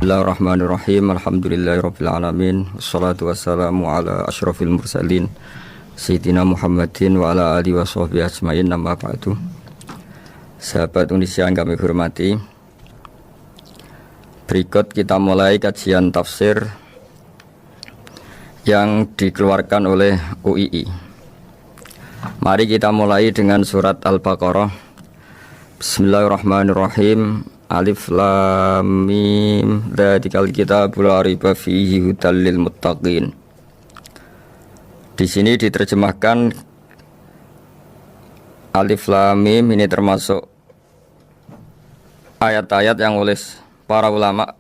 Bismillahirrahmanirrahim. Alhamdulillahirabbil alamin. Wassalatu wassalamu ala asyrafil mursalin Sayyidina Muhammadin wa ala alihi washabbihi ajmain. Amma ba'du. Sahabat Indonesia yang kami hormati, berikut kita mulai kajian tafsir yang dikeluarkan oleh UII. Mari kita mulai dengan surat Al-Baqarah. Bismillahirrahmanirrahim. Alif lam mim dzikal kitabul la raiba fihi hudal lil muttaqin. Di sini diterjemahkan Alif lam mim ini termasuk ayat-ayat yang oleh para ulama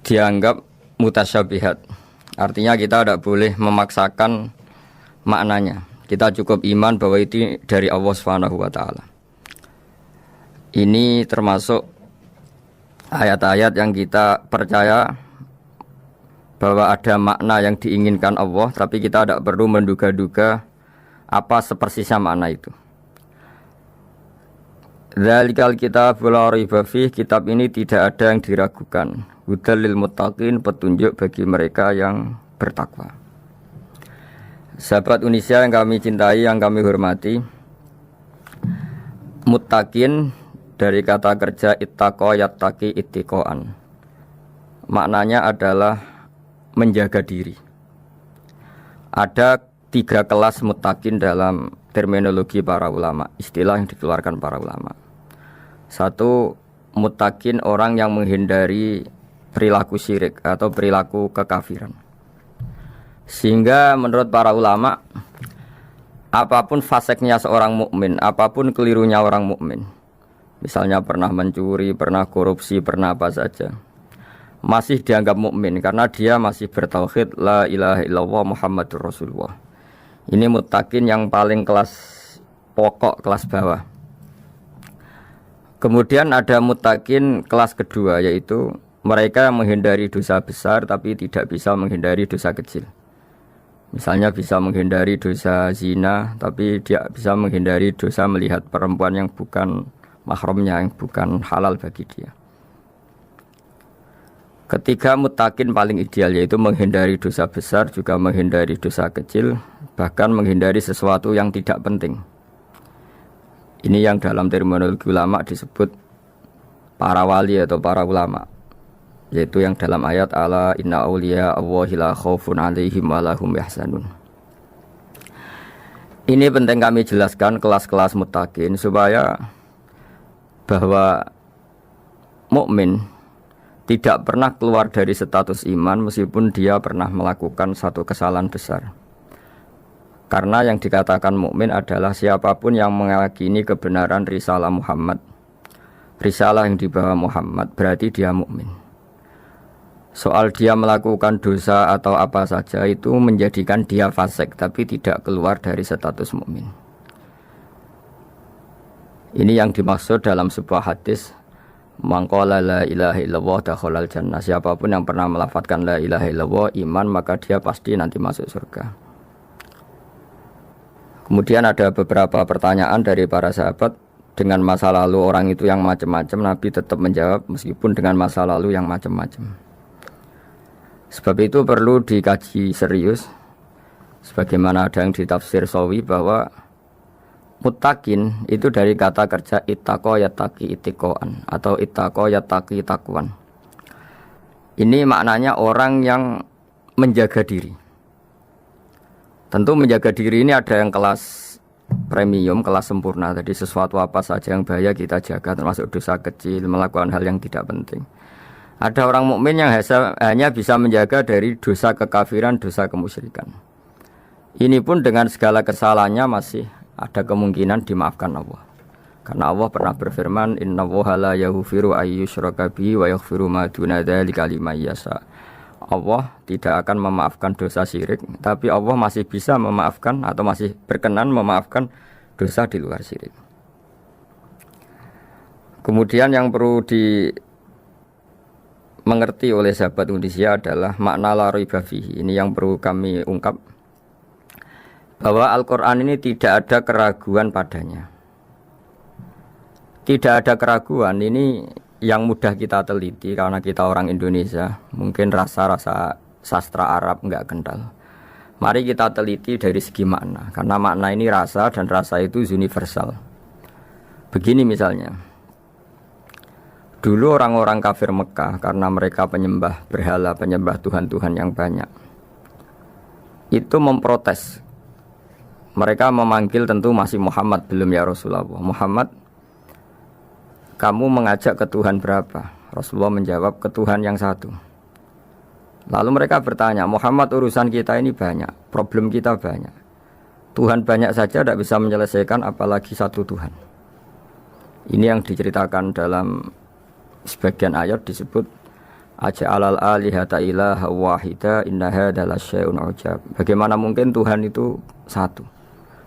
dianggap mutasyabihat. Artinya kita tidak boleh memaksakan maknanya. Kita cukup iman bahwa itu dari Allah Subhanahu wa taala. Ini termasuk ayat-ayat yang kita percaya bahwa ada makna yang diinginkan Allah, tapi kita tidak perlu menduga-duga apa sepersisnya makna itu. Dzalikal kitabul la raiba fihi, kitab ini tidak ada yang diragukan. Hudal lil muttaqin, petunjuk bagi mereka yang bertakwa. Sahabat Indonesia yang kami cintai, yang kami hormati, muttaqin dari kata kerja ittaqa yattaqi ittiqaan. Maknanya adalah menjaga diri. Ada 3 kelas muttaqin dalam terminologi para ulama, istilah yang dikeluarkan para ulama. 1, muttaqin orang yang menghindari perilaku syirik atau perilaku kekafiran. Sehingga menurut para ulama, apapun faseknya seorang mukmin, apapun kelirunya orang mukmin, misalnya pernah mencuri, pernah korupsi, pernah apa saja, masih dianggap mukmin karena dia masih bertauhid la ilaha illallah Muhammadur Rasulullah. Ini muttaqin yang paling kelas pokok, kelas bawah. Kemudian ada muttaqin kelas kedua, yaitu mereka yang menghindari dosa besar tapi tidak bisa menghindari dosa kecil. Misalnya bisa menghindari dosa zina tapi dia bisa menghindari dosa melihat perempuan yang bukan mahramnya, yang bukan halal bagi dia. Ketiga muttaqin paling ideal, yaitu menghindari dosa besar, juga menghindari dosa kecil, bahkan menghindari sesuatu yang tidak penting. Ini yang dalam terminologi ulama disebut para wali atau para ulama, yaitu yang dalam ayat ala inna awliya Allahi la khaufun alaihim wa lahum yahzanun. Ini penting kami jelaskan kelas-kelas muttaqin supaya bahwa mukmin tidak pernah keluar dari status iman meskipun dia pernah melakukan satu kesalahan besar. Karena yang dikatakan mukmin adalah siapapun yang meyakini kebenaran risalah Muhammad, risalah yang dibawa Muhammad, berarti dia mukmin. Soal dia melakukan dosa atau apa saja itu menjadikan dia fasik, tapi tidak keluar dari status mukmin. Ini yang dimaksud dalam sebuah hadis, man qala la ilaha illallah dakhalal jannah. Siapapun yang pernah melafadzkan la ilaha illallah iman, maka dia pasti nanti masuk surga. Kemudian ada beberapa pertanyaan dari para sahabat dengan masa lalu orang itu yang macam-macam, Nabi tetap menjawab meskipun dengan masa lalu yang macam-macam. Sebab itu perlu dikaji serius, sebagaimana ada yang ditafsir Sawi bahwa muttaqin itu dari kata kerja ittaqa yattaqi ittiqaan atau ittaqa yattaqi taqwan. Ini maknanya orang yang menjaga diri. Tentu menjaga diri ini ada yang kelas premium, kelas sempurna. Jadi sesuatu apa saja yang bahaya kita jaga, termasuk dosa kecil, melakukan hal yang tidak penting. Ada orang mukmin yang hanya bisa menjaga dari dosa kekafiran, dosa kemusyrikan. Ini pun dengan segala kesalahannya masih ada kemungkinan dimaafkan Allah. Karena Allah pernah berfirman, innallaha la yaghfiru ayyushraka bihi wa yaghfiru ma duna dzalika liman yasha. Allah tidak akan memaafkan dosa syirik, tapi Allah masih bisa memaafkan atau masih berkenan memaafkan dosa di luar syirik. Kemudian yang perlu dimengerti oleh sahabat Indonesia adalah makna la raiba fihi. Ini yang perlu kami ungkap, bahwa Al-Quran ini tidak ada keraguan padanya. Tidak ada keraguan ini yang mudah kita teliti karena kita orang Indonesia, mungkin rasa-rasa sastra Arab enggak kental. Mari kita teliti dari segi makna, karena makna ini rasa dan rasa itu universal. Begini misalnya, dulu orang-orang kafir Mekah karena mereka penyembah berhala, penyembah Tuhan-Tuhan yang banyak, itu memprotes. Mereka memanggil tentu masih Muhammad, belum ya Rasulullah. Muhammad, kamu mengajak ke Tuhan berapa? Rasulullah menjawab, ke Tuhan yang satu. Lalu mereka bertanya, Muhammad, urusan kita ini banyak, problem kita banyak. Tuhan banyak saja tidak bisa menyelesaikan, apalagi satu Tuhan. Ini yang diceritakan dalam sebagian ayat disebut aja'alal alihata ilaha wahida inna hadza lasyai'un ujab. Bagaimana mungkin Tuhan itu satu?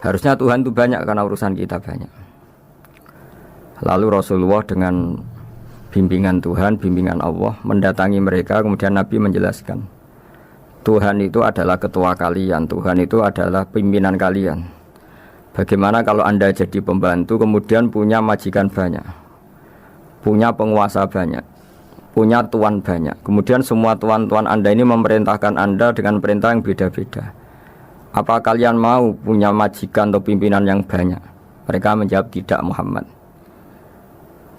Harusnya Tuhan itu banyak karena urusan kita banyak. Lalu Rasulullah dengan bimbingan Tuhan, bimbingan Allah mendatangi mereka, kemudian Nabi menjelaskan, Tuhan itu adalah ketua kalian, Tuhan itu adalah pimpinan kalian. Bagaimana kalau Anda jadi pembantu kemudian punya majikan banyak, punya penguasa banyak, punya tuan banyak, kemudian semua tuan-tuan Anda ini memerintahkan Anda dengan perintah yang beda-beda. Apa kalian mau punya majikan atau pimpinan yang banyak? Mereka menjawab tidak, Muhammad.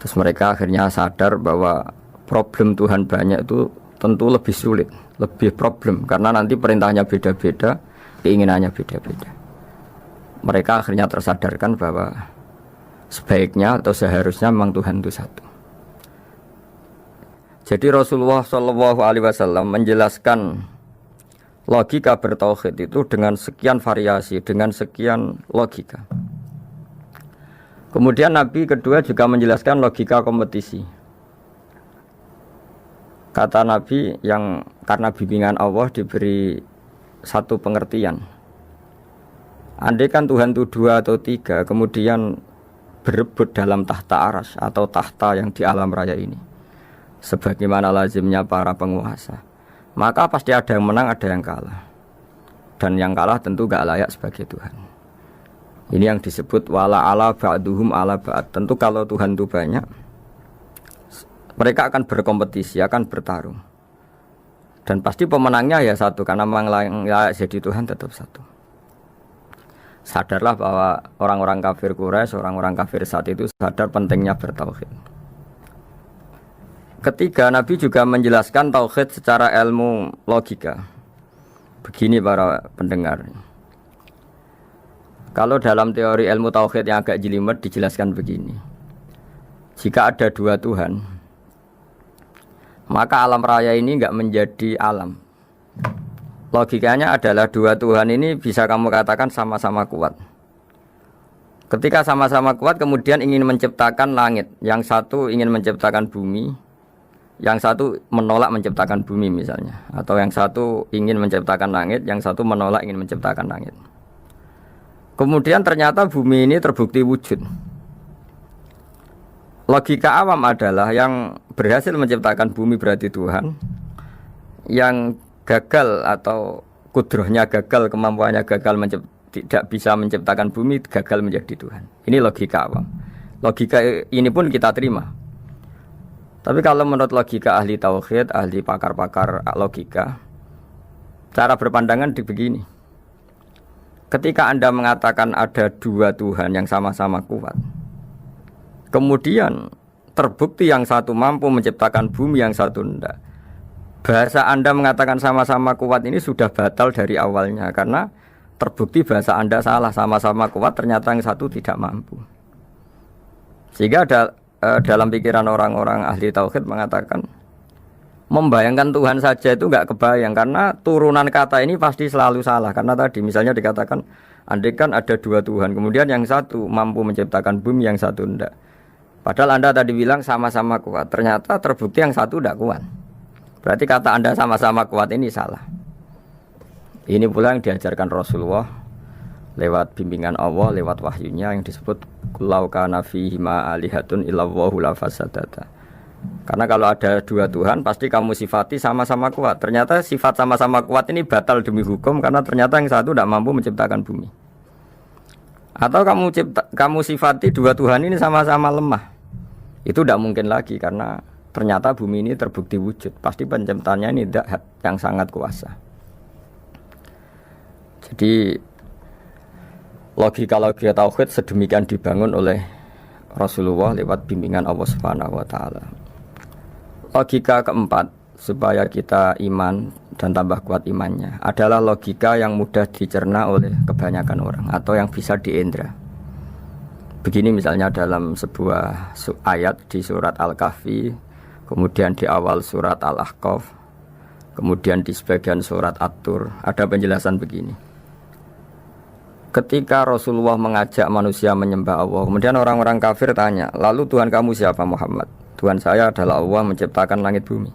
Terus mereka akhirnya sadar bahwa problem Tuhan banyak itu tentu lebih sulit, lebih problem, karena nanti perintahnya beda-beda, keinginannya beda-beda. Mereka akhirnya tersadarkan bahwa sebaiknya atau seharusnya memang Tuhan itu satu. Jadi Rasulullah SAW menjelaskan logika bertauhid itu dengan sekian variasi, dengan sekian logika. Kemudian Nabi kedua juga menjelaskan logika kompetisi. Kata Nabi yang karena bimbingan Allah diberi satu pengertian. Andai kan Tuhan itu 2 atau 3, kemudian berebut dalam tahta aras atau tahta yang di alam raya ini, sebagaimana lazimnya para penguasa, maka pasti ada yang menang, ada yang kalah. Dan yang kalah tentu gak layak sebagai Tuhan. Ini yang disebut wala ala ba'duhum ala ba'd. Tentu kalau Tuhan itu banyak, mereka akan berkompetisi, akan bertarung. Dan pasti pemenangnya ya satu, karena memang layak jadi Tuhan tetap satu. Sadarlah bahwa orang-orang kafir Quraisy, orang-orang kafir saat itu sadar pentingnya bertauhid. Ketiga, Nabi juga menjelaskan tauhid secara ilmu logika. Begini para pendengar. Kalau dalam teori ilmu tauhid yang agak jelimet dijelaskan begini. Jika ada 2 Tuhan, maka alam raya ini enggak menjadi alam. Logikanya adalah 2 Tuhan ini bisa kamu katakan sama-sama kuat. Ketika sama-sama kuat kemudian ingin menciptakan langit, yang satu ingin menciptakan bumi, yang satu menolak menciptakan bumi misalnya, atau yang satu ingin menciptakan langit, yang satu menolak ingin menciptakan langit. Kemudian ternyata bumi ini terbukti wujud. Logika awam adalah yang berhasil menciptakan bumi berarti Tuhan, yang gagal atau kudrohnya gagal, kemampuannya gagal tidak bisa menciptakan bumi, gagal menjadi Tuhan. Ini logika awam. Logika ini pun kita terima. Tapi kalau menurut logika ahli tauhid, ahli pakar-pakar logika, cara berpandangan begini. Ketika Anda mengatakan ada 2 Tuhan yang sama-sama kuat, kemudian terbukti yang satu mampu menciptakan bumi, yang satu tidak, bahasa Anda mengatakan sama-sama kuat ini sudah batal dari awalnya, karena terbukti bahasa Anda salah, sama-sama kuat ternyata yang satu tidak mampu. Sehingga dalam pikiran orang-orang ahli tauhid mengatakan membayangkan Tuhan saja itu enggak kebayang, karena turunan kata ini pasti selalu salah. Karena tadi misalnya dikatakan andai kan ada 2 Tuhan, kemudian yang satu mampu menciptakan bumi, yang satu tidak. Padahal Anda tadi bilang sama-sama kuat, ternyata terbukti yang satu tidak kuat. Berarti kata Anda sama-sama kuat ini salah. Ini pula yang diajarkan Rasulullah lewat bimbingan Allah, lewat wahyunya yang disebut Lau kana fihi ma alihatun illallahu la fasadata. Karena kalau ada 2 Tuhan pasti kamu sifati sama-sama kuat. Ternyata sifat sama-sama kuat ini batal demi hukum, karena ternyata yang satu tidak mampu menciptakan bumi. Atau kamu sifati 2 Tuhan ini sama-sama lemah. Itu tidak mungkin lagi karena ternyata bumi ini terbukti wujud. Pasti penciptanya ini tidak yang sangat kuasa. Jadi logika-logika tauhid sedemikian dibangun oleh Rasulullah lewat bimbingan Allah Subhanahu wa taala. Logika keempat supaya kita iman dan tambah kuat imannya adalah logika yang mudah dicerna oleh kebanyakan orang atau yang bisa diindra. Begini misalnya dalam sebuah ayat di surat Al-Kahfi, kemudian di awal surat Al-Ahqaf, kemudian di sebagian surat At-Tur, ada penjelasan begini. Ketika Rasulullah mengajak manusia menyembah Allah, kemudian orang-orang kafir tanya, lalu Tuhan kamu siapa Muhammad? Tuhan saya adalah Allah menciptakan langit bumi.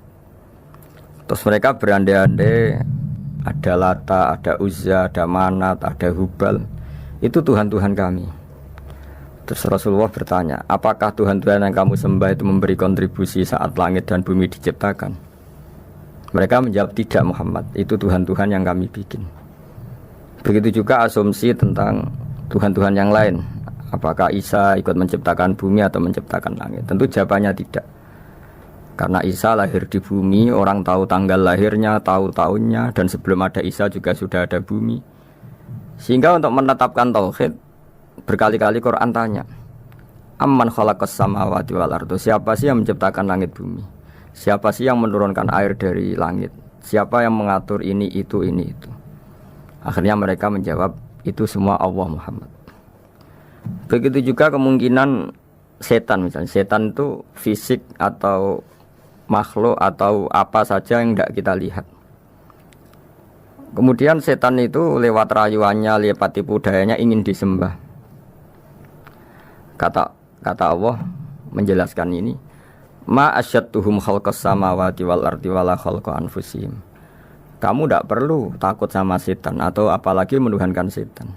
Terus mereka berandai-andai, ada Lata, ada Uzza, ada Manat, ada Hubal. Itu Tuhan-Tuhan kami. Terus Rasulullah bertanya, apakah Tuhan-Tuhan yang kamu sembah itu memberi kontribusi saat langit dan bumi diciptakan? Mereka menjawab, tidak Muhammad, itu Tuhan-Tuhan yang kami bikin. Begitu juga asumsi tentang Tuhan-Tuhan yang lain. Apakah Isa ikut menciptakan bumi atau menciptakan langit? Tentu jawabannya tidak. Karena Isa lahir di bumi, orang tahu tanggal lahirnya, tahu tahunnya, dan sebelum ada Isa juga sudah ada bumi. Sehingga untuk menetapkan tauhid, berkali-kali Quran tanya, Amman khalaqas samawati wal ardu, siapa sih yang menciptakan langit bumi? Siapa sih yang menurunkan air dari langit? Siapa yang mengatur ini, itu, ini, itu? Akhirnya mereka menjawab, itu semua Allah Muhammad. Begitu juga kemungkinan setan misalnya. Setan itu fisik atau makhluk atau apa saja yang tidak kita lihat. Kemudian setan itu lewat rayuannya, lewat tipu dayanya ingin disembah. Kata Allah menjelaskan ini, ma asyadtuhum khalqas samawati wal ardi wala khalqa anfusihim. Kamu tidak perlu takut sama setan atau apalagi menuhankan setan.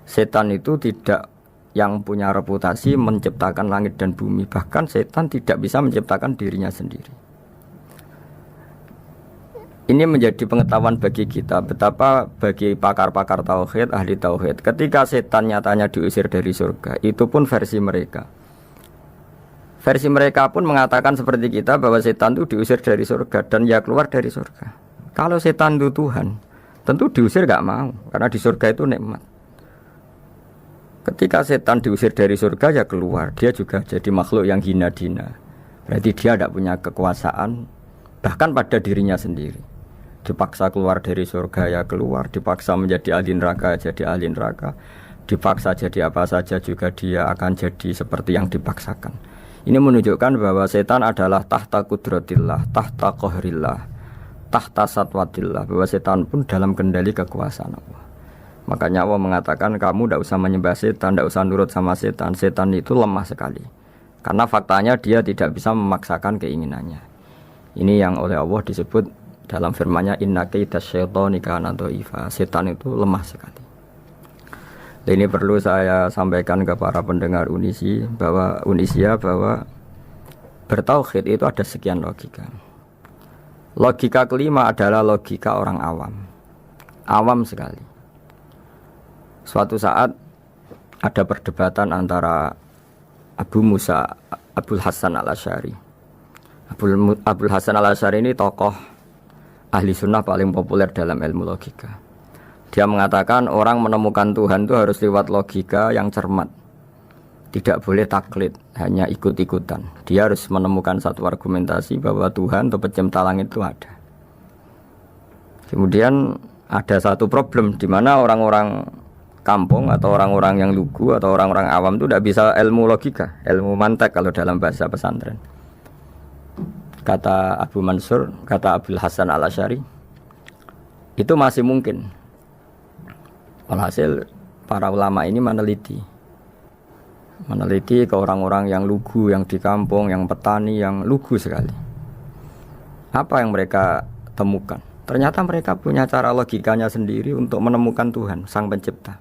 Setan itu tidak yang punya reputasi menciptakan langit dan bumi. Bahkan setan tidak bisa menciptakan dirinya sendiri. Ini menjadi pengetahuan bagi kita, betapa bagi pakar-pakar tauhid, ahli tauhid, ketika setan nyatanya diusir dari surga, itu pun versi mereka. Versi mereka pun mengatakan seperti kita bahwa setan itu diusir dari surga dan ya keluar dari surga. Kalau setan itu Tuhan, tentu diusir gak mau, karena di surga itu nikmat. Ketika setan diusir dari surga ya keluar, dia juga jadi makhluk yang hina dina. Berarti dia tidak punya kekuasaan, bahkan pada dirinya sendiri. Dipaksa keluar dari surga ya keluar, dipaksa menjadi ahli neraka jadi ahli neraka, dipaksa jadi apa saja juga dia akan jadi seperti yang dipaksakan. Ini menunjukkan bahwa setan adalah tahta kudratillah, tahta qahrillah, tahta satwatillah, bahwa setan pun dalam kendali kekuasaan Allah. Makanya Allah mengatakan kamu tidak usah menyembah setan, tidak usah nurut sama setan. Setan itu lemah sekali, karena faktanya dia tidak bisa memaksakan keinginannya. Ini yang oleh Allah disebut dalam firman-Nya, inna kaida syaitani kana dhaifa. Setan itu lemah sekali. Ini perlu saya sampaikan ke para pendengar Unisia bahwa bertauhid itu ada sekian logika. Logika kelima adalah logika orang awam. Awam sekali. Suatu saat ada perdebatan antara Abul Hasan al-Asy'ari. Abul Hasan al-Asy'ari ini tokoh ahli sunnah paling populer dalam ilmu logika. Dia mengatakan orang menemukan Tuhan itu harus lewat logika yang cermat. Tidak boleh taklid, hanya ikut-ikutan. Dia harus menemukan satu argumentasi bahwa Tuhan atau pencipta langit itu ada. Kemudian ada satu problem di mana orang-orang kampung atau orang-orang yang lugu atau orang-orang awam itu tidak bisa ilmu logika, ilmu mantek kalau dalam bahasa pesantren. Kata Abu Mansur, kata Abul Hasan al-Asy'ari, itu masih mungkin. Alhasil para ulama ini meneliti ke orang-orang yang lugu, yang di kampung, yang petani, yang lugu sekali. Apa yang mereka temukan? Ternyata mereka punya cara logikanya sendiri untuk menemukan Tuhan, Sang Pencipta.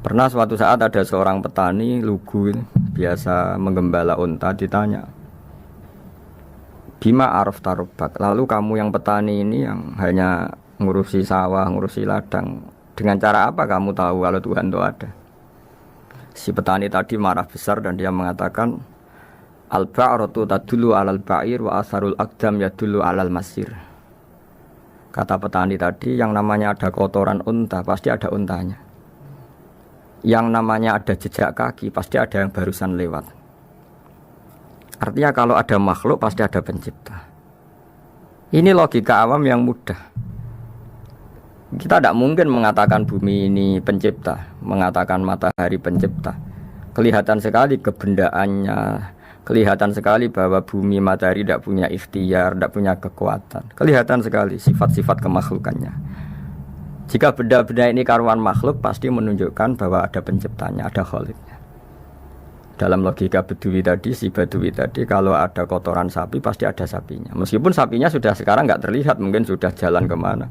Pernah suatu saat ada seorang petani lugu, biasa menggembala unta, ditanya, Bima araf tarubak, lalu kamu yang petani ini yang hanya ngurusi sawah, ngurusi ladang, dengan cara apa kamu tahu kalau Tuhan itu ada? Si petani tadi marah besar dan dia mengatakan, Al-ba'ratu tadullu 'alal ba'ir wa asarul aqdam yadullu 'alal masir. Kata petani tadi, yang namanya ada kotoran unta pasti ada untanya. Yang namanya ada jejak kaki pasti ada yang barusan lewat. Artinya kalau ada makhluk pasti ada pencipta. Ini logika awam yang mudah. Kita tidak mungkin mengatakan bumi ini pencipta, mengatakan matahari pencipta. Kelihatan sekali kebendaannya, kelihatan sekali bahwa bumi matahari tidak punya ikhtiar, tidak punya kekuatan. Kelihatan sekali sifat-sifat kemakhlukannya. Jika benda-benda ini karuan makhluk, pasti menunjukkan bahwa ada penciptanya, ada khaliknya. Dalam logika Bedui tadi, si Bedui tadi, kalau ada kotoran sapi, pasti ada sapinya. Meskipun sapinya sudah sekarang nggak terlihat, mungkin sudah jalan kemana.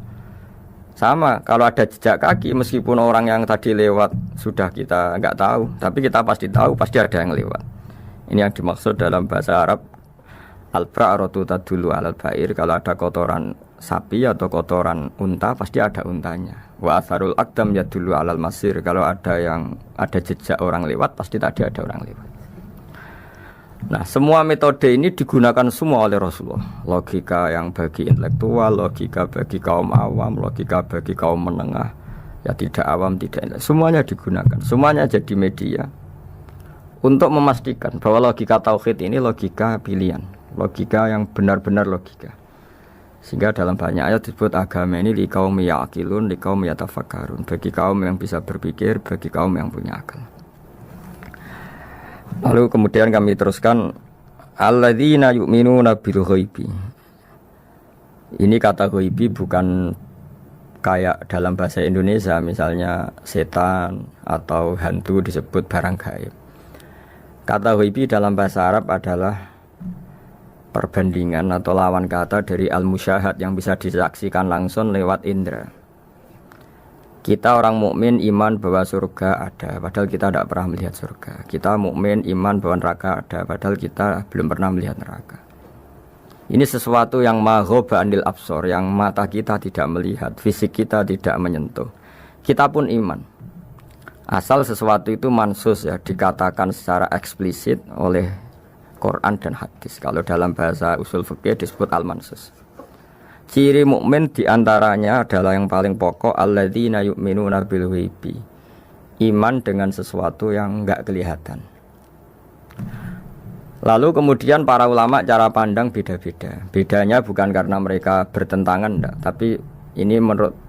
Sama, kalau ada jejak kaki, meskipun orang yang tadi lewat sudah kita nggak tahu, tapi kita pasti tahu, pasti ada yang lewat. Ini yang dimaksud dalam bahasa Arab, al-ba'ratu tadullu 'alal ba'ir. Kalau ada kotoran sapi atau kotoran unta, pasti ada untanya. Wa atharul aqdam yadullu 'alal masir. Kalau ada jejak orang lewat, pasti tadi ada orang lewat. Nah, semua metode ini digunakan semua oleh Rasulullah. Logika yang bagi intelektual, logika bagi kaum awam, logika bagi kaum menengah, ya tidak awam, tidak intelektual. Semuanya digunakan, semuanya jadi media untuk memastikan bahwa logika tauhid ini logika pilihan, logika yang benar-benar logika. Sehingga dalam banyak ayat disebut agama ini li kaum ya'qilun, li kaum yatafakkarun, bagi kaum yang bisa berpikir, bagi kaum yang punya akal. Lalu kemudian kami teruskan alladzina yu'minuna bil ghaibi. Ini kata ghaibi bukan kayak dalam bahasa Indonesia misalnya setan atau hantu disebut barang gaib. Kata ghaibi dalam bahasa Arab adalah perbandingan atau lawan kata dari al-musyahad yang bisa disaksikan langsung lewat indera. Kita orang mukmin iman bahwa surga ada, padahal kita tidak pernah melihat surga. Kita mukmin iman bahwa neraka ada, padahal kita belum pernah melihat neraka. Ini sesuatu yang maghoba anil absor, yang mata kita tidak melihat, fisik kita tidak menyentuh. Kita pun iman. Asal sesuatu itu mansus ya, dikatakan secara eksplisit oleh Quran dan hadis. Kalau dalam bahasa usul fikih disebut al-mansus. Ciri mukmin diantaranya adalah yang paling pokok alladzina yu'minuna bil ghaibi. Iman dengan sesuatu yang enggak kelihatan. Lalu kemudian para ulama cara pandang beda-beda. Bedanya bukan karena mereka bertentangan enggak, tapi ini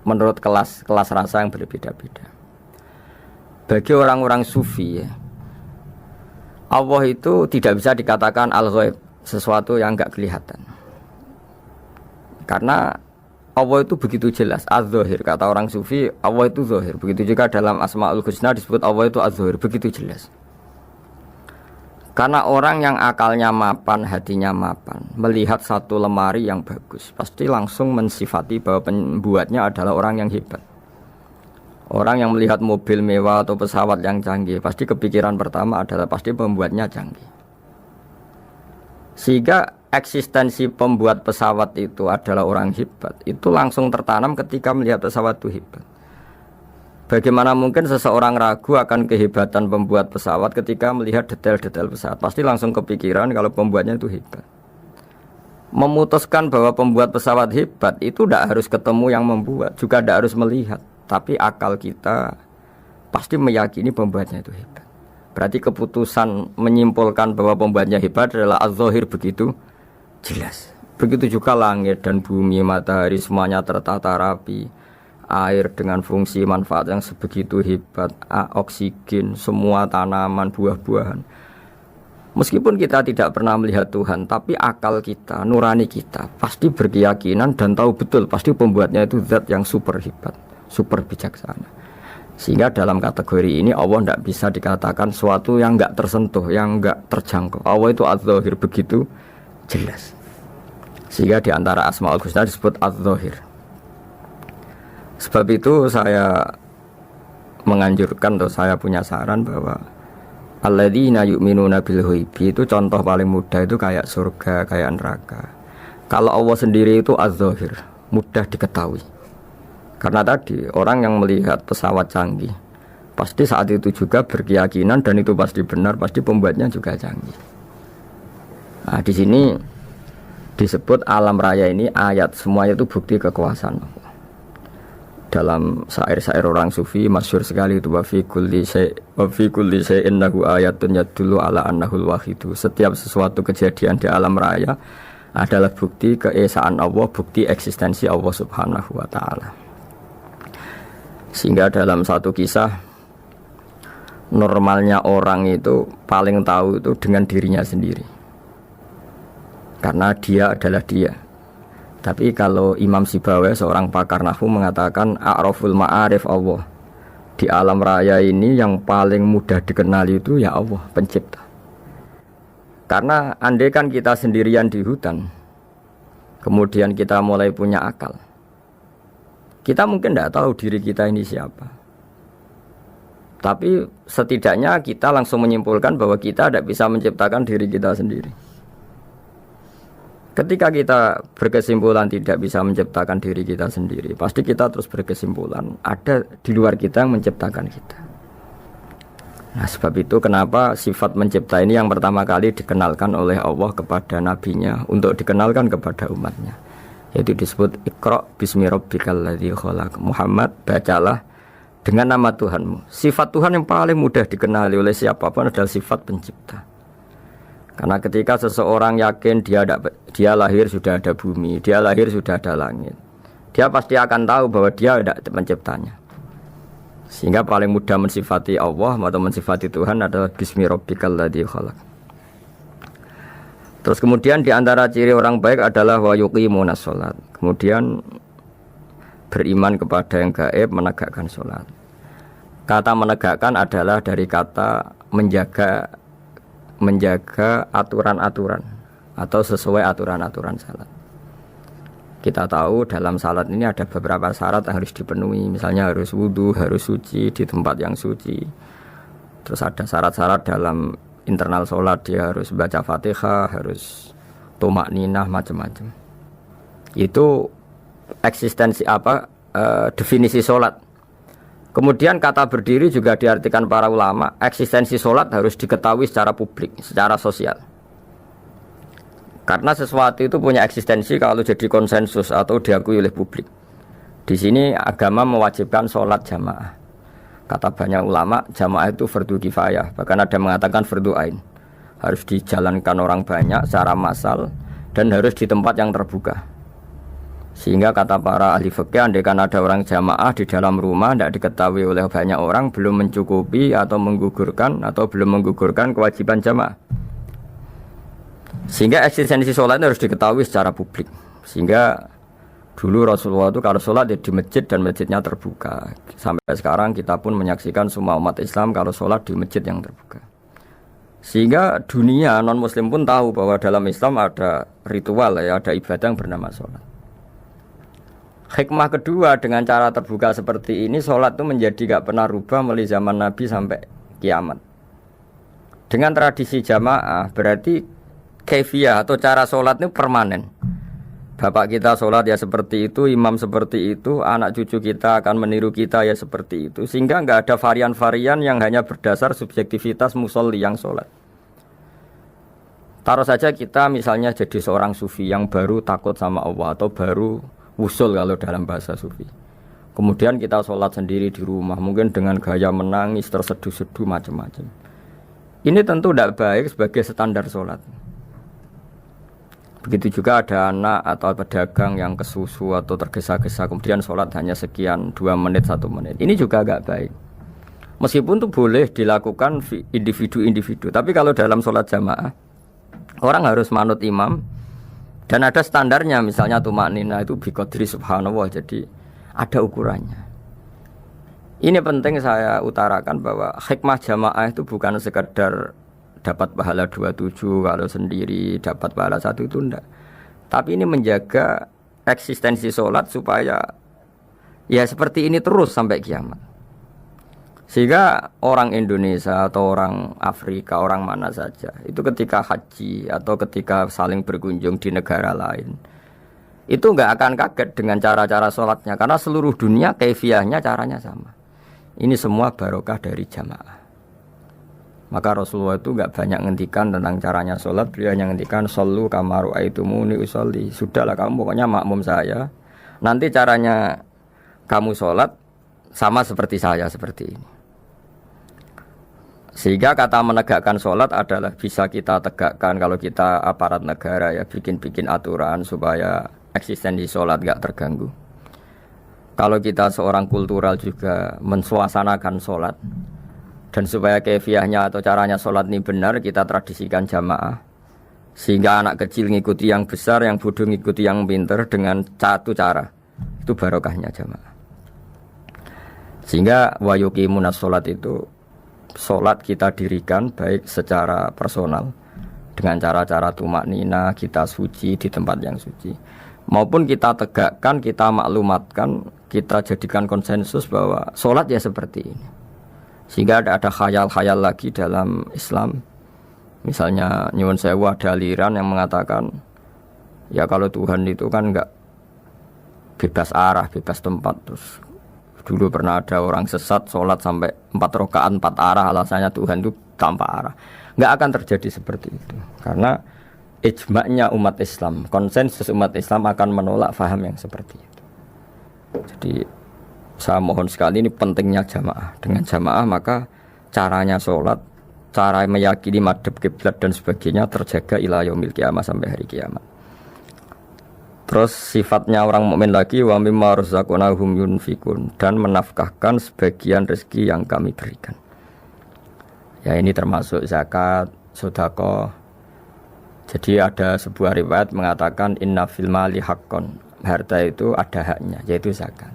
menurut kelas rasa yang berbeda-beda. Bagi orang-orang sufi ya, Allah itu tidak bisa dikatakan al-ghaib, sesuatu yang enggak kelihatan. Karena Allah itu begitu jelas, az-zahir. Kata orang sufi, Allah itu zahir. Begitu juga dalam Asmaul Husna disebut Allah itu az-zahir, begitu jelas. Karena orang yang akalnya mapan, hatinya mapan, melihat satu lemari yang bagus, pasti langsung mensifati bahwa pembuatnya adalah orang yang hebat. Orang yang melihat mobil mewah atau pesawat yang canggih, pasti kepikiran pertama adalah pasti pembuatnya canggih. Sehingga eksistensi pembuat pesawat itu adalah orang hebat, itu langsung tertanam ketika melihat pesawat itu hebat. Bagaimana mungkin seseorang ragu akan kehebatan pembuat pesawat ketika melihat detail-detail pesawat? Pasti langsung kepikiran kalau pembuatnya itu hebat. Memutuskan bahwa pembuat pesawat hebat itu tidak harus ketemu yang membuat, juga tidak harus melihat. Tapi akal kita pasti meyakini pembuatnya itu hebat. Berarti keputusan menyimpulkan bahwa pembuatnya hebat adalah az-zahir begitu jelas. Begitu juga langit dan bumi, matahari semuanya tertata rapi. Air dengan fungsi manfaat yang sebegitu hebat, oksigen, semua tanaman, buah-buahan. Meskipun kita tidak pernah melihat Tuhan, tapi akal kita, nurani kita pasti berkeyakinan dan tahu betul pasti pembuatnya itu zat yang super hebat, super bijaksana. Sehingga dalam kategori ini Allah tidak bisa dikatakan sesuatu yang enggak tersentuh, yang enggak terjangkau. Allah itu az-zahir begitu jelas. Sehingga di antara Asmaul Husna disebut az-zahir. Sebab itu saya menganjurkan atau saya punya saran bahwa alladzina yu'minuna bil ghaibi itu contoh paling mudah itu kayak surga, kayak neraka. Kalau Allah sendiri itu az-zahir, mudah diketahui. Karena tadi orang yang melihat pesawat canggih pasti saat itu juga berkeyakinan dan itu pasti benar, pasti pembuatnya juga canggih. Nah, di sini disebut alam raya ini ayat, semuanya itu bukti kekuasaan Allah. Dalam syair-syair orang sufi masyhur sekali itu wa fi kulli syai'in lahu ayatun yadullu ala annahul wahidu. Setiap sesuatu kejadian di alam raya adalah bukti keesaan Allah, bukti eksistensi Allah Subhanahu wa taala. Sehingga dalam satu kisah, normalnya orang itu paling tahu itu dengan dirinya sendiri, karena dia adalah dia. Tapi kalau Imam Sibawai, seorang pakar nahwu, mengatakan a'raful ma'arif Allah, di alam raya ini yang paling mudah dikenali itu ya Allah, pencipta. Karena andai kan kita sendirian di hutan, kemudian kita mulai punya akal, kita mungkin tidak tahu diri kita ini siapa. Tapi setidaknya kita langsung menyimpulkan bahwa kita tidak bisa menciptakan diri kita sendiri. Ketika kita berkesimpulan tidak bisa menciptakan diri kita sendiri, pasti kita terus berkesimpulan ada di luar kita yang menciptakan kita. Nah, sebab itu kenapa sifat mencipta ini yang pertama kali dikenalkan oleh Allah kepada nabinya untuk dikenalkan kepada umatnya, yaitu disebut Iqra bismi rabbikal ladzi khalaq. Muhammad, bacalah dengan nama Tuhanmu. Sifat Tuhan yang paling mudah dikenali oleh siapapun adalah sifat pencipta. Karena ketika seseorang yakin dia lahir sudah ada bumi, dia lahir sudah ada langit, dia pasti akan tahu bahwa dia tidak menciptanya. Sehingga paling mudah mensifati Allah atau mensifati Tuhan adalah bismi rabbikal ladzi khalaq. Terus kemudian di antara ciri orang baik adalah wa yuqimunas shalat. Kemudian beriman kepada yang gaib, menegakkan sholat. Kata menegakkan adalah dari kata menjaga aturan-aturan atau sesuai aturan-aturan salat. Kita tahu dalam salat ini ada beberapa syarat yang harus dipenuhi. Misalnya harus wudu, harus suci di tempat yang suci. Terus ada syarat-syarat dalam internal sholat, dia harus baca Fatihah, harus tumakninah, macam-macam. Itu eksistensi definisi sholat. Kemudian kata berdiri juga diartikan para ulama, eksistensi sholat harus diketahui secara publik, secara sosial. Karena sesuatu itu punya eksistensi kalau jadi konsensus atau diakui oleh publik. Di sini agama mewajibkan sholat jamaah. Kata banyak ulama, jamaah itu fardu kifayah, bahkan ada mengatakan fardu ain. Harus dijalankan orang banyak secara massal dan harus di tempat yang terbuka. Sehingga kata para ahli fikih, andaikan ada orang jamaah di dalam rumah tidak diketahui oleh banyak orang, belum mencukupi atau belum menggugurkan kewajiban jamaah. Sehingga eksistensi sholat harus diketahui secara publik. Sehingga dulu Rasulullah itu kalau sholat di masjid dan masjidnya terbuka. Sampai sekarang kita pun menyaksikan semua umat Islam kalau sholat di masjid yang terbuka. Sehingga dunia non muslim pun tahu bahwa dalam Islam ada ritual, ada ibadah yang bernama sholat. Hikmah kedua dengan cara terbuka seperti ini, sholat itu menjadi gak pernah rubah mulai zaman Nabi sampai kiamat. Dengan tradisi jamaah berarti kaifiyah atau cara sholat itu permanen. Bapak kita sholat ya seperti itu, imam seperti itu, anak cucu kita akan meniru kita ya seperti itu. Sehingga nggak ada varian-varian yang hanya berdasar subjektivitas musolli yang sholat. Taruh saja kita misalnya jadi seorang sufi yang baru takut sama Allah atau baru wusul kalau dalam bahasa sufi. Kemudian kita sholat sendiri di rumah, mungkin dengan gaya menangis, terseduh-seduh macam-macam. Ini tentu tidak baik sebagai standar sholat. Begitu juga ada anak atau pedagang yang kesusu atau tergesa-gesa kemudian sholat hanya sekian 2 menit 1 menit. Ini juga agak baik. Meskipun itu boleh dilakukan individu-individu. Tapi kalau dalam sholat jamaah orang harus manut imam dan ada standarnya. Misalnya tumakninah itu biqadri subhanallah, jadi ada ukurannya. Ini penting saya utarakan bahwa hikmah jamaah itu bukan sekedar dapat pahala 27 kalau sendiri, dapat pahala 1 itu enggak. Tapi ini menjaga eksistensi sholat supaya ya seperti ini terus sampai kiamat. Sehingga orang Indonesia atau orang Afrika, orang mana saja, itu ketika haji atau ketika saling berkunjung di negara lain, itu enggak akan kaget dengan cara-cara sholatnya. Karena seluruh dunia kaifiyahnya caranya sama. Ini semua barokah dari jamaah. Maka Rasulullah itu enggak banyak ngendikan tentang caranya sholat. Beliau hanya ngendikan shollu kama ra'aitumuni usolli. Sudahlah kamu pokoknya makmum saya. Nanti caranya kamu sholat sama seperti saya seperti ini. Sehingga kata menegakkan sholat adalah bisa kita tegakkan kalau kita aparat negara ya bikin-bikin aturan supaya eksistensi sholat enggak terganggu. Kalau kita seorang kultural juga mensuasanakan sholat dan supaya kefiahnya atau caranya sholat ini benar kita tradisikan jamaah sehingga anak kecil ngikuti yang besar, yang bodoh ngikuti yang pinter dengan satu cara itu barokahnya jamaah. Sehingga wayuqimunas sholat itu sholat kita dirikan baik secara personal dengan cara-cara tumak nina kita suci di tempat yang suci maupun kita tegakkan, kita maklumatkan, kita jadikan konsensus bahwa sholat ya seperti ini. Sehingga ada khayal-khayal lagi dalam Islam. Misalnya nyuwun sewu ada aliran yang mengatakan ya kalau Tuhan itu kan enggak bebas arah, bebas tempat. Terus dulu pernah ada orang sesat sholat sampai 4 rakaat 4 arah, alasannya Tuhan itu tanpa arah. Enggak akan terjadi seperti itu. Karena ijma'nya umat Islam, konsensus umat Islam akan menolak faham yang seperti itu. Jadi saya mohon sekali ini pentingnya jamaah. Dengan jamaah maka caranya sholat, cara meyakini madhab kiblat dan sebagainya terjaga ila yaumil kiamah sampai hari kiamat. Terus sifatnya orang mukmin lagi wa mimma razaqnahum yunfikun dan menafkahkan sebagian rezeki yang kami berikan. Ya ini termasuk zakat, sedekah. Jadi ada sebuah riwayat mengatakan inna fil mali haqqon. Harta itu ada haknya yaitu zakat.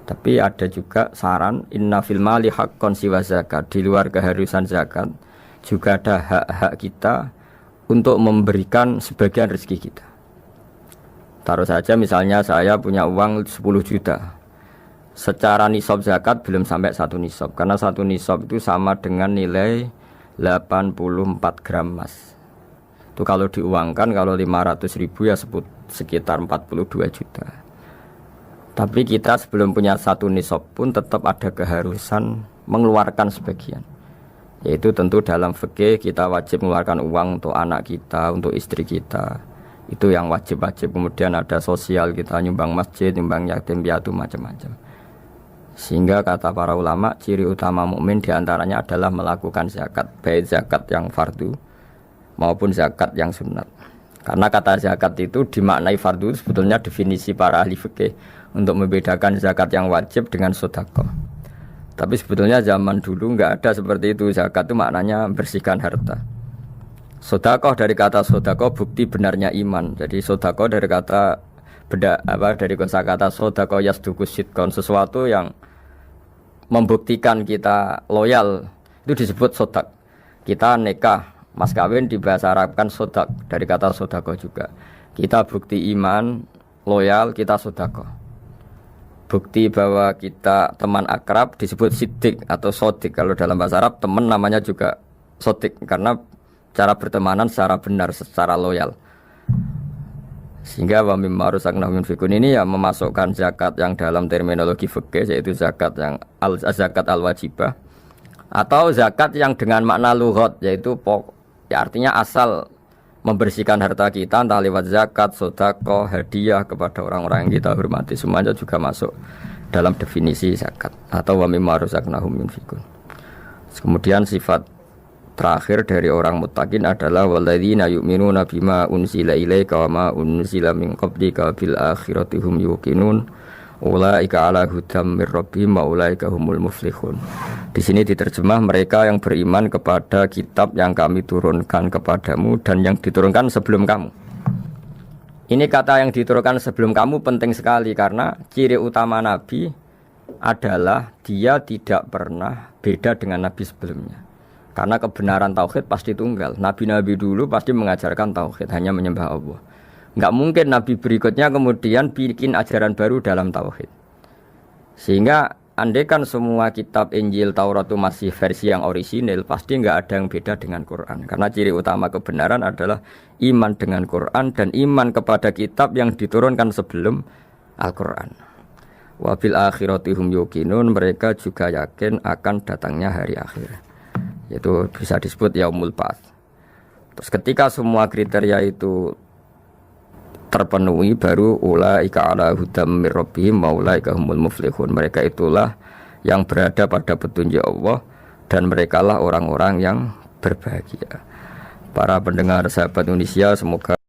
Tapi ada juga saran inna fil mali haqqon siwa zakat. Di luar keharusan zakat juga ada hak-hak kita untuk memberikan sebagian rezeki kita. Taruh saja misalnya saya punya uang 10 juta. Secara nisab zakat belum sampai 1 nisab. Karena 1 nisab itu sama dengan nilai 84 gram emas. Itu kalau diuangkan kalau 500 ribu ya sekitar 42 juta. Tapi kita sebelum punya 1 nisab pun tetap ada keharusan mengeluarkan sebagian. Yaitu tentu dalam fikih kita wajib mengeluarkan uang untuk anak kita, untuk istri kita. Itu yang wajib-wajib. Kemudian ada sosial kita nyumbang masjid, nyumbang yatim piatu macam-macam. Sehingga kata para ulama ciri utama mukmin diantaranya adalah melakukan zakat, baik zakat yang fardu maupun zakat yang sunat. Karena kata zakat itu dimaknai fardu sebetulnya definisi para ahli fikih untuk membedakan zakat yang wajib dengan sedekah. Tapi sebetulnya zaman dulu enggak ada seperti itu. Zakat itu maknanya bersihkan harta. Sedekah dari kata sedekah bukti benarnya iman. Jadi sedekah dari kata dari kosakata sedekah yasduqus sidqon, sesuatu yang membuktikan kita loyal itu disebut sedekah. Kita nikah mas kawin di bahasa Arab kan sodak dari kata sodako juga. Kita bukti iman, loyal, kita sodako. Bukti bahwa kita teman akrab disebut sidik atau sodik. Kalau dalam bahasa Arab teman namanya juga sodik karena cara bertemanan secara benar, secara loyal. Sehingga wa mimma razaqnahum yunfikun ini ya memasukkan zakat yang dalam terminologi fikih yaitu zakat yang zakat al-wajibah atau zakat yang dengan makna lughat yaitu ya artinya asal membersihkan harta kita entah lewat zakat, sedekah, hadiah kepada orang-orang yang kita hormati semuanya juga masuk dalam definisi zakat atau wa mimma razaqnahum yunfikun. Kemudian sifat terakhir dari orang muttaqin adalah walladzina yu'minuna bima unzila ilaika wa ma unzila min qablika bil akhirati hum yuqinun. Ulaika ala hudam mir rabbihim wa ulaika humul muflihun. Di sini diterjemah mereka yang beriman kepada kitab yang kami turunkan kepadamu dan yang diturunkan sebelum kamu. Ini kata yang diturunkan sebelum kamu penting sekali karena ciri utama Nabi adalah dia tidak pernah beda dengan Nabi sebelumnya. Karena kebenaran tauhid pasti tunggal. Nabi-nabi dulu pasti mengajarkan tauhid, hanya menyembah Allah. Enggak mungkin Nabi berikutnya kemudian bikin ajaran baru dalam tauhid. Sehingga andaikan semua kitab Injil Taurat itu masih versi yang orisinil, pasti enggak ada yang beda dengan Quran. Karena ciri utama kebenaran adalah iman dengan Quran dan iman kepada kitab yang diturunkan sebelum Al-Quran. Wabil akhirati hum yuqinun, mereka juga yakin akan datangnya hari akhir. yaitu bisa disebut yaumul ba'ats. Terus ketika semua kriteria itu terpenuhi, baru ulaika ala hudam mir rabbihim wa ulaika humul muflihun. Mereka itulah yang berada pada petunjuk Allah dan merekalah orang-orang yang berbahagia. Para pendengar sahabat Indonesia, semoga